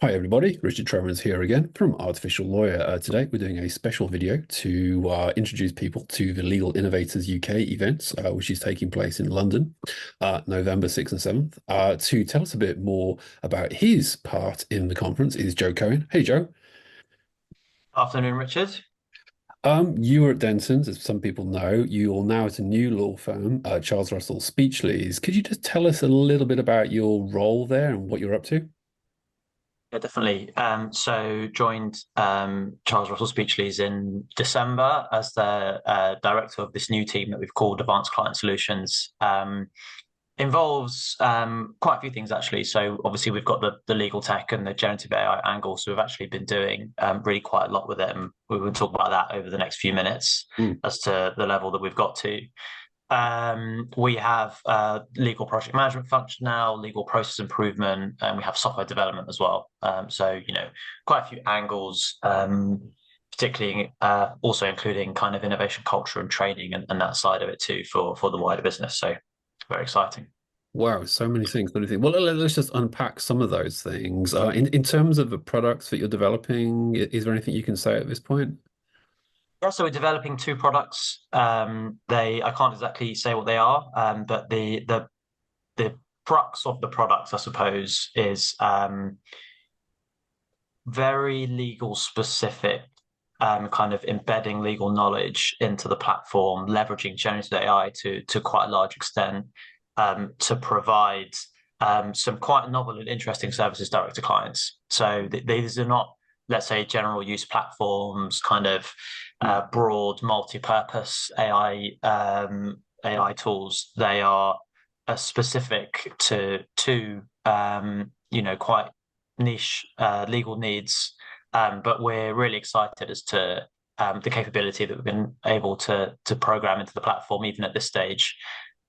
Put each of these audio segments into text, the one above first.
Hi everybody, Richard Tremors here again from Artificial Lawyer. Today we're doing a special video to introduce people to the Legal Innovators UK event, which is taking place in London, November 6th and 7th. To tell us a bit more about his part in the conference is Joe Cohen. Hey Joe. Afternoon, Richard. You were at Dentons, as some people know. You're now at a new law firm, Charles Russell Speechlys. Could you just tell us a little bit about your role there and what you're up to? Yeah, definitely. So joined Charles Russell Speechlys in December as the director of this new team that we've called Advanced Client Solutions. Involves quite a few things actually. So obviously we've got the legal tech and the generative AI angle. So we've actually been doing really quite a lot with it. And we will talk about that over the next few minutes Mm, as to the level that we've got to. We have legal project management function now, legal process improvement, and we have software development as well. So, quite a few angles, particularly also including kind of innovation culture and training and that side of it too for the wider business. So very exciting. wow, so many things, so many things. Well, let's just unpack some of those things. In terms of the products that you're developing, is there anything you can say at this point? Yeah, so we're developing two products. I can't exactly say what they are, but the crux of the products, I suppose, is very legal specific, kind of embedding legal knowledge into the platform, leveraging generative AI to quite a large extent, to provide some quite novel and interesting services direct to clients. So these are not, let's say, general use platforms, kind of Mm, broad multi-purpose AI tools. They are specific to quite niche legal needs, but we're really excited as to the capability that we've been able to program into the platform even at this stage.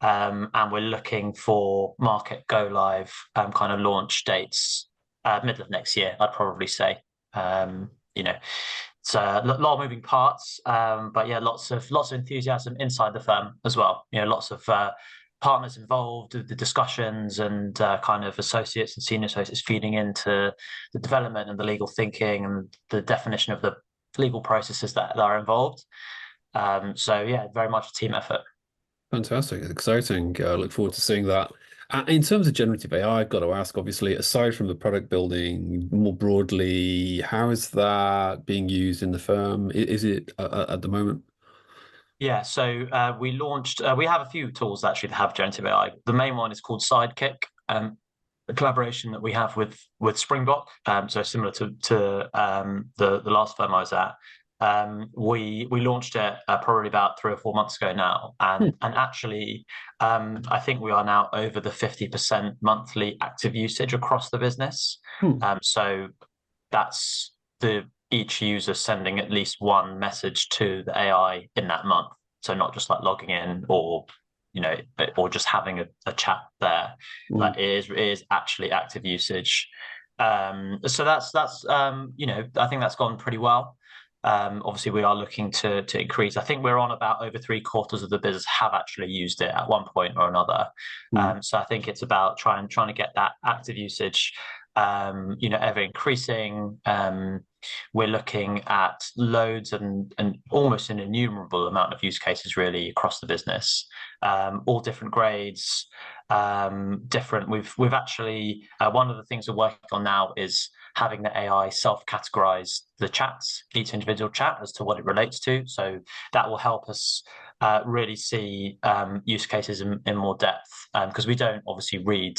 And we're looking for market go live kind of launch dates middle of next year, I'd probably say. Um, you know, it's a lot of moving parts, but yeah, lots of enthusiasm inside the firm as well. Lots of partners involved, the discussions, and kind of associates and senior associates feeding into the development and the legal thinking and the definition of the legal processes that are involved. So yeah, very much a team effort. fantastic, exciting. Look forward to seeing that. In terms of generative AI, I've got to ask, obviously, aside from the product building, more broadly, how is that being used in the firm? Is it at the moment? Yeah, so we have a few tools actually that have generative AI. The main one is called Sidekick, a collaboration that we have with Springbok. So similar to the last firm I was at. We launched it probably about 3 or 4 months ago now, Hmm, and actually, I think we are now over the 50% monthly active usage across the business. hmm. So that's the each user sending at least one message to the AI in that month. So not just like logging in or just having a chat there. Mm. Like it is actually active usage. So that's I think that's gone pretty well. Obviously, we are looking to increase. I think we're on about over three-quarters of the business have actually used it at one point or another. Mm. So I think it's about trying to get that active usage, ever increasing. We're looking at loads and almost an innumerable amount of use cases really across the business, all different grades, different. We've actually one of the things we're working on now is having the AI self-categorize the chats, each individual chat as to what it relates to. So that will help us really see use cases in more depth because we don't obviously read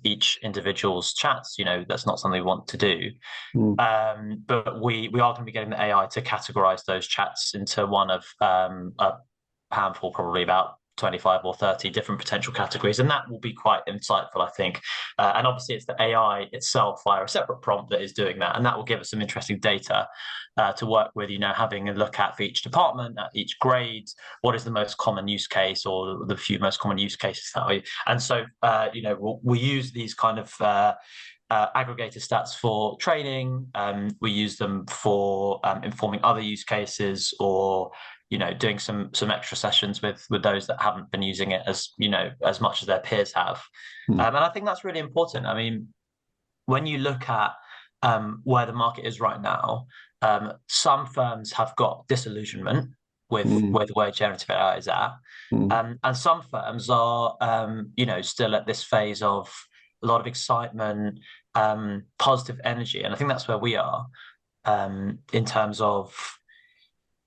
each individual's chats. That's not something we want to do. Mm. But we are going to be getting the AI to categorize those chats into one of a handful, probably about 25 or 30 different potential categories. And that will be quite insightful, I think. And obviously, it's the AI itself via a separate prompt that is doing that. And that will give us some interesting data to work with, having a look at for each department, at each grade, what is the most common use case or the few most common use cases that we. And so, we use these kind of aggregator stats for training. We use them for informing other use cases or doing some extra sessions with those that haven't been using it as much as their peers have. Mm. And I think that's really important. I mean, when you look at where the market is right now, some firms have got disillusionment with Mm, where the way generative AI is at, mm, and some firms are, still at this phase of a lot of excitement, positive energy, and I think that's where we are in terms of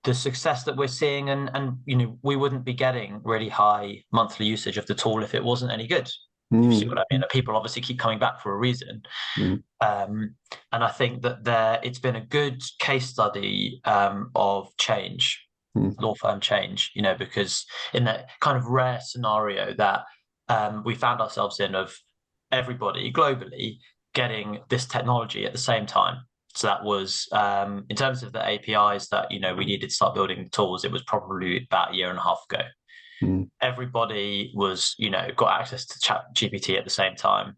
the success that we're seeing, and we wouldn't be getting really high monthly usage of the tool if it wasn't any good. If you see what I mean, people obviously keep coming back for a reason. mm, Um, and I think that it's been a good case study of change, mm, law firm change, because in that kind of rare scenario that we found ourselves in of everybody globally getting this technology at the same time. So that was in terms of the APIs that we needed to start building tools. It was probably about a year and a half ago. mm, Everybody was got access to Chat GPT at the same time.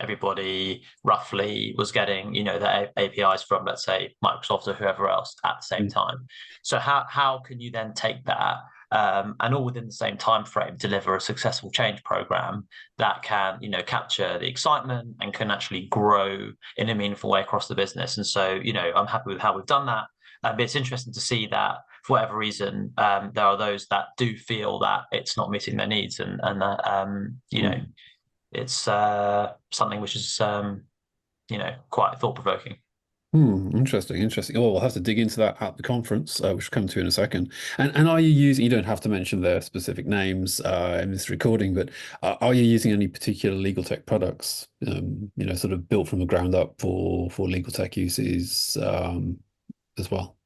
Everybody roughly was getting the APIs from, let's say, Microsoft or whoever else at the same mm, time. So how can you then take that and all within the same time frame deliver a successful change program that can capture the excitement and can actually grow in a meaningful way across the business? And so I'm happy with how we've done that. But it's interesting to see that for whatever reason, there are those that do feel that it's not meeting their needs, and that mm. it's something which is quite thought provoking. Interesting, interesting. Oh, we'll have to dig into that at the conference, which we'll come to in a second. And are you using, you don't have to mention their specific names in this recording, but are you using any particular legal tech products, sort of built from the ground up for legal tech uses as well?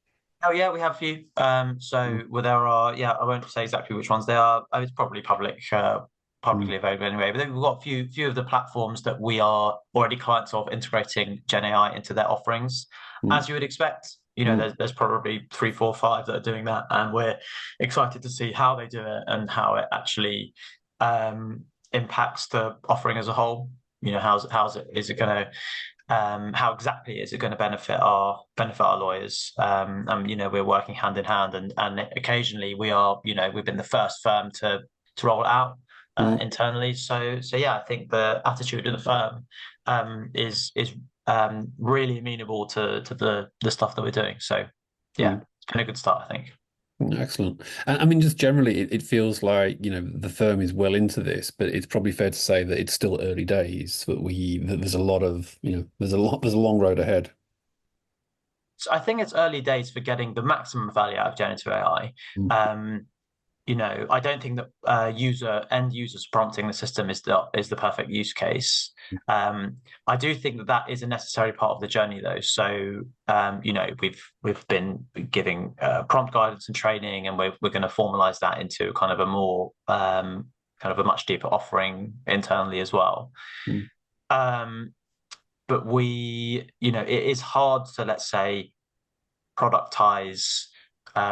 Oh yeah, we have a few. Mm, So well, there are. Yeah, I won't say exactly which ones they are. Oh, it's probably mm, publicly available anyway. But then we've got a few of the platforms that we are already clients of integrating Gen AI into their offerings, mm, as you would expect. mm, There's probably three, four, five that are doing that, and we're excited to see how they do it and how it actually um, impacts the offering as a whole. How's it is it going to how exactly is it going to benefit our lawyers? And we're working hand in hand, and occasionally we've been the first firm to roll it out mm, internally. So yeah, I think the attitude of the firm is really amenable to the stuff that we're doing. So yeah, mm. it's been a good start, I think. Excellent. And I mean, just generally, it feels like, the firm is well into this, but it's probably fair to say that it's still early days, that there's a lot of, there's a long road ahead. So I think it's early days for getting the maximum value out of generative AI. Mm, Um, I don't think that end users prompting the system is the perfect use case. I do think that is a necessary part of the journey, though. So, we've been giving prompt guidance and training, and we're going to formalize that into kind of a more kind of a much deeper offering internally as well. mm, Um, but it is hard to, let's say, productize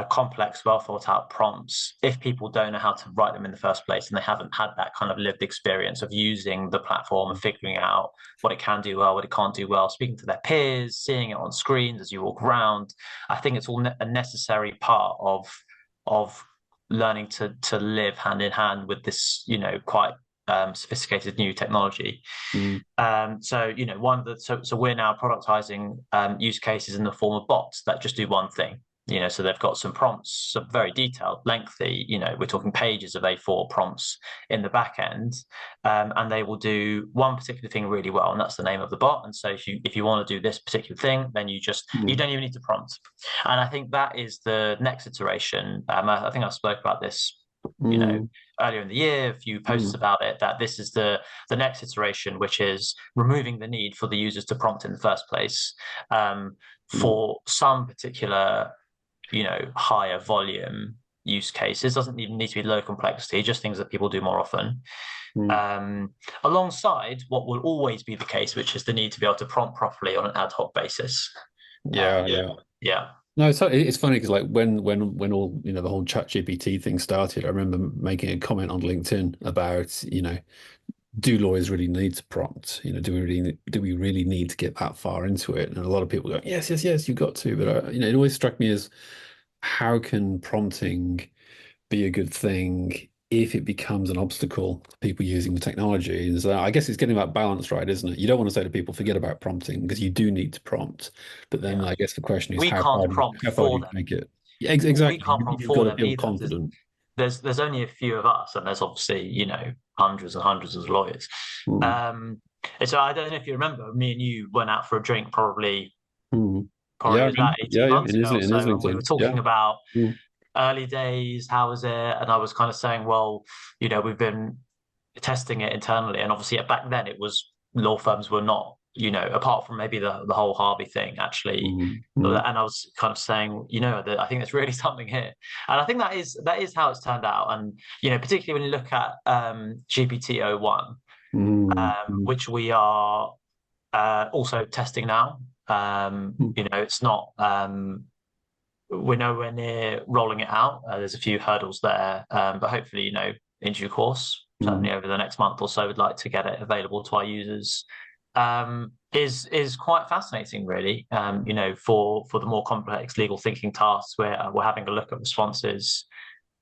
complex, well thought out prompts if people don't know how to write them in the first place and they haven't had that kind of lived experience of using the platform and figuring out what it can do well, what it can't do well, speaking to their peers, seeing it on screens as you walk around. I think it's all a necessary part of learning to live hand in hand with this, quite sophisticated new technology. mm, One of the so we're now productizing use cases in the form of bots that just do one thing. So they've got some prompts, some very detailed, lengthy. We're talking pages of A4 prompts in the back end, and they will do one particular thing really well, and that's the name of the bot. And so if you want to do this particular thing, then you mm, don't even need to prompt. And I think that is the next iteration. I think I spoke about this mm, earlier in the year, a few posts mm, about it, that this is the next iteration, which is removing the need for the users to prompt in the first place mm, for some particular, higher volume use cases. Doesn't even need to be low complexity, just things that people do more often. mm. Um, Alongside what will always be the case, which is the need to be able to prompt properly on an ad hoc basis. Yeah, Yeah, yeah. yeah. No, it's funny because like when all the whole chat GPT thing started, I remember making a comment on LinkedIn about, do lawyers really need to prompt? Do we really need to get that far into it? And a lot of people go, yes, yes, yes, you've got to. But it always struck me as how can prompting be a good thing if it becomes an obstacle to people using the technology. And so I guess it's getting that balance right, isn't it? You don't want to say to people, forget about prompting because you do need to prompt. But then Yeah. I guess the question is, We can't prompt how far do for you them. take it? Yeah, We exactly. can't prompt You've for got to them feel either. confident. There's only a few of us, and there's obviously, hundreds and hundreds of lawyers. Mm, Um, and so I don't know if you remember, me and you went out for a drink mm. probably Yeah, it was about yeah, 18 yeah. months ago or In so, and we were Islington. Yeah. talking about Mm, early days, how was it? And I was kind of saying, well, we've been testing it internally, and obviously back then it was law firms were not, apart from maybe the whole Harvey thing, actually. mm, mm, And I was kind of saying, that I think there's really something here, and I think that is how it's turned out. And particularly when you look at GPT-o1, mm, mm, which we are also testing now. mm, It's not. We're nowhere near rolling it out. There's a few hurdles there, but hopefully, in due course, certainly mm, over the next month or so, we'd like to get it available to our users. Is quite fascinating, really. For the more complex legal thinking tasks, where we're having a look at responses.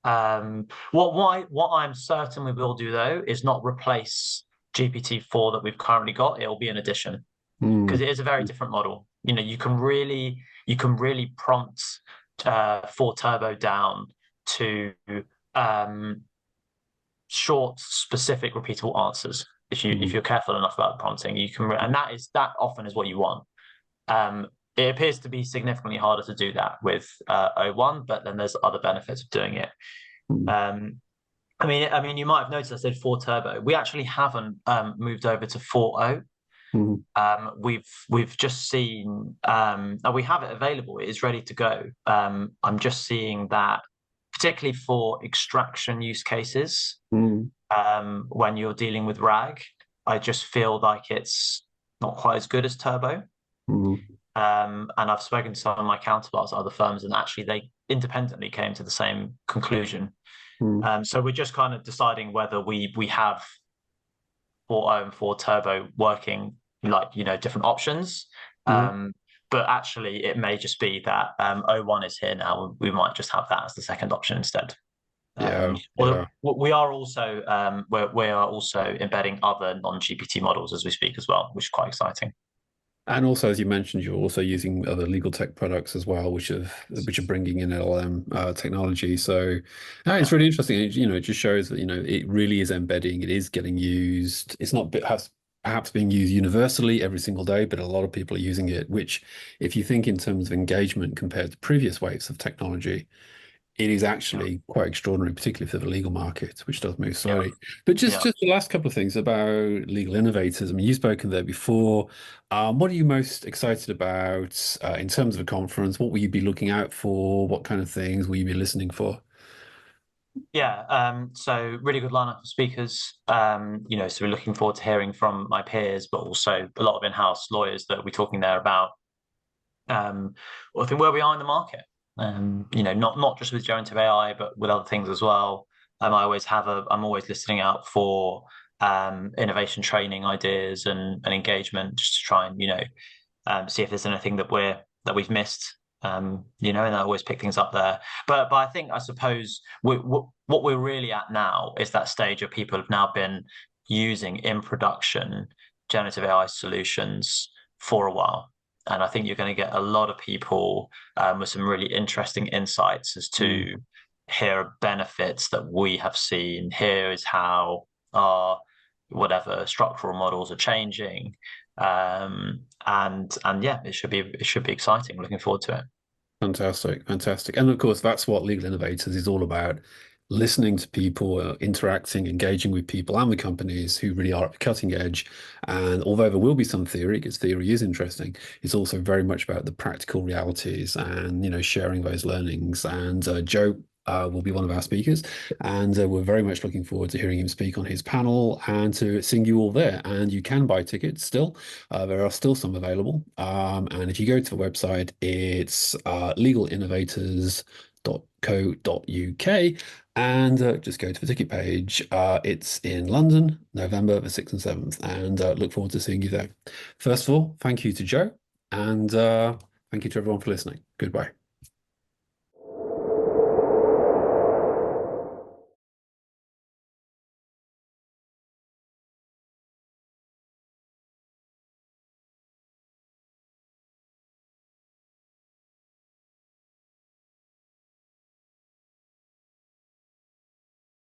What I'm certain we will do though is not replace GPT-4 that we've currently got. It'll be an addition because mm, it is a very different model. You can really prompt for Turbo down to um, short, specific, repeatable answers. If mm, you're careful enough about prompting, you can, and that often is what you want. Um, it appears to be significantly harder to do that with O1, but then there's other benefits of doing it. mm, Um, I mean, you might have noticed I said 4 Turbo. We actually haven't moved over to 4.0. mm, We've just seen, and we have it available. It is ready to go. I'm just seeing that, particularly for extraction use cases, mm, when you're dealing with RAG, I just feel like it's not quite as good as Turbo. mm, And I've spoken to some of my counterparts at other firms, and actually they independently came to the same conclusion. mm, So we're just kind of deciding whether we have 4.0 and 4 Turbo working, like, different options. mm. Um, but actually, it may just be that O1 is here now. We might just have that as the second option instead. Yeah, Although yeah. we are also embedding other non-GPT models as we speak as well, which is quite exciting. And also, as you mentioned, you're also using other legal tech products as well, which are bringing in LLM technology. So, no, Yeah, it's really interesting. It just shows that it really is embedding. It is getting used. It's not perhaps being used universally every single day, but a lot of people are using it. Which, if you think in terms of engagement compared to previous waves of technology, it is yeah, actually quite extraordinary, particularly for the legal market, which does move yeah, slowly. But just yeah. just the last couple of things about legal innovators. I mean, you've spoken there before. What are you most excited about in terms of a conference? What will you be looking out for? What kind of things will you be listening for? Yeah, so really good lineup of speakers. So we're looking forward to hearing from my peers, but also a lot of in-house lawyers that we're talking there about. I think where we are in the market. Not just with generative AI, but with other things as well. I'm always listening out for innovation training ideas and engagement, just to try and see if there's anything that we've missed. And I always pick things up there. But I suppose what we're really at now is that stage of people have now been using in production generative AI solutions for a while. And I think you're going to get a lot of people with some really interesting insights as to Mm. here are benefits that we have seen. Here is how our whatever structural models are changing. And yeah, it should be exciting. Looking forward to it. Fantastic, fantastic. And of course, that's what Legal Innovators is all about. Listening to people, interacting, engaging with people and the companies who really are at the cutting edge. And although there will be some theory, because theory is interesting, it's also very much about the practical realities and, sharing those learnings. And Joe will be one of our speakers. And we're very much looking forward to hearing him speak on his panel and to seeing you all there. And you can buy tickets still. There are still some available. And if you go to the website, it's legalinnovators.co.uk and just go to the ticket page. It's in London, November the 6th and 7th, and look forward to seeing you there. First of all, thank you to Joe, and thank you to everyone for listening. Goodbye.